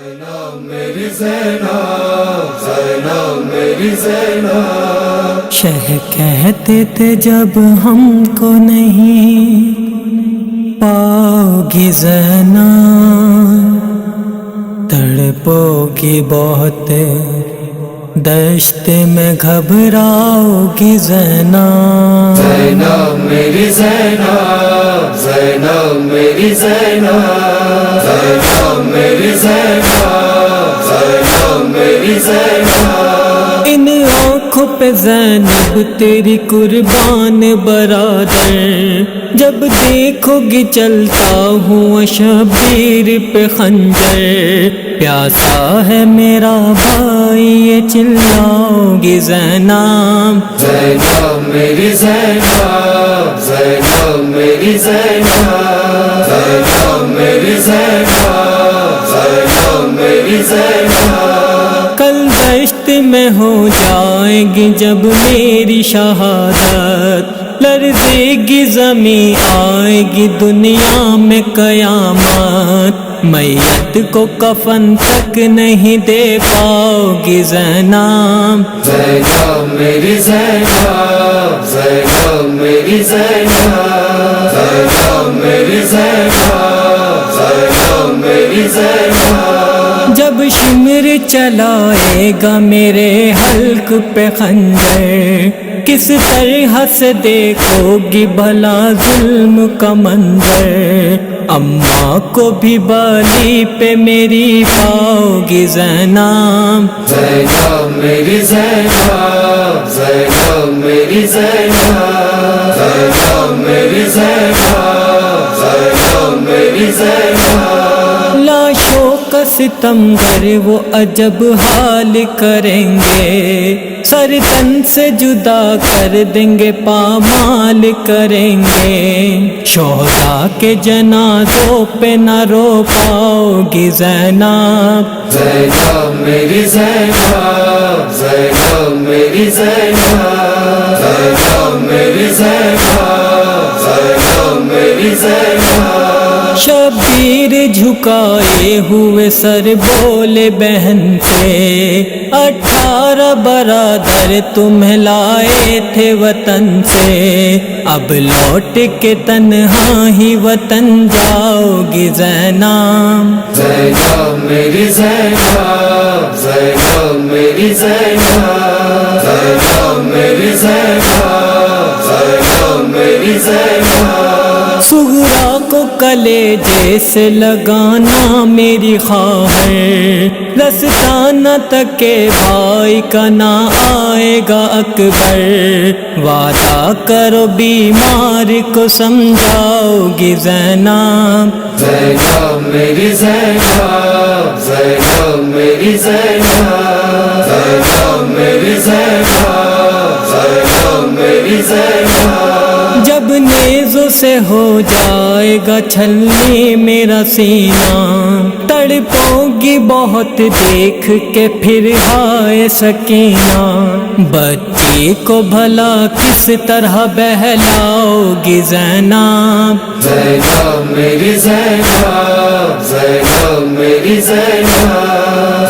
زینب میری زینب، زینب میری زینب، شہ کہتے تھے جب ہم کو نہیں پاؤ گی زینب، تڑپو گی بہت دشت میں گھبراؤ گی زینب، زینب میری زینب، زینب میری زینب، زینب میری زینب، زینب میری زینب، ان آنکھوں پہ زینب تیری قربان برادر، جب دیکھو گی چلتا ہوں شبیر پہ خنجر، پیاسا ہے میرا بھائی یہ چلاؤ گی زینب، زینب میری زینب، زینب میری زینب، زینب میری زینب، زینب میری زینب، کل دشت میں ہو جائے گی جب میری شہادت، لرزے گی زمین آئے گی دنیا میں قیامت، میت کو کفن تک نہیں دے پاؤ گی زینب، زینب میری زینب، زینب میری زینب، زینب میری زینب، زینب میری زینب، جب شمر چلائے گا میرے حلق پہ خنجر، کس طرح سے دیکھو گی بھلا ظلم کا منظر، اماں کو بھی بالی پہ میری پاؤ گی زینب، زینب میری زینب، زینب میری زینب، زینب میری زینب، زینب میری زینب، لاشوں کا ستمگر وہ عجب حال کریں گے، سر تن سے جدا کر دیں گے پامال کریں گے، شہداء کے جنازوں پہ نہ رو پاؤ گی زینب، زینب میری زینب، زینب میری زینب، زینب میری زینب، زینب میری زینب، شبیر جھکائے ہوئے سر بولے بہن سے، 18 برادر تمہیں لائے تھے وطن سے، اب لوٹ کے تنہا ہی وطن جاؤ گی زینب، زینب میری زینب، زینب میری زینب، زینب میری زینب، زینب میری زینب، صغرا کو کلیجے سے لگانا میری خواہر، رستانہ تک کے بھائی کا نہ آئے گا اکبر، وعدہ کرو بیمار کو سمجھاؤ گی زینب، زینب میری زینب، زینب میری زینب، زینب میری زینب، زینب میری زینب، جب نیزوں سے ہو جائے گا چھلنی میرا سینہ، تڑپوں گی بہت دیکھ کے پھر ہائے سکینہ، بچی کو بھلا کس طرح بہلاؤ گی زینب، زینب میری زینب، زینب میری زینب،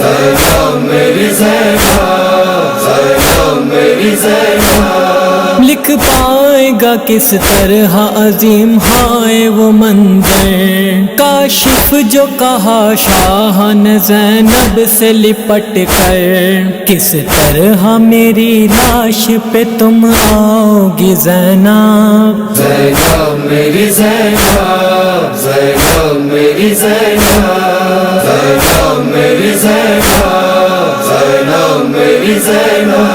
زینب میری زینب، زینب میری زینب، لکھ پائے گا کس طرح عظیم ہے وہ منظر، کاشف جو کہا شاہ نے زینب سے لپٹ کر، کس طرح میری لاش پہ تم آؤ گی زینب، زینب میری زینب، زینب میری زینب، زینب میری زینب، زینب میری زینب،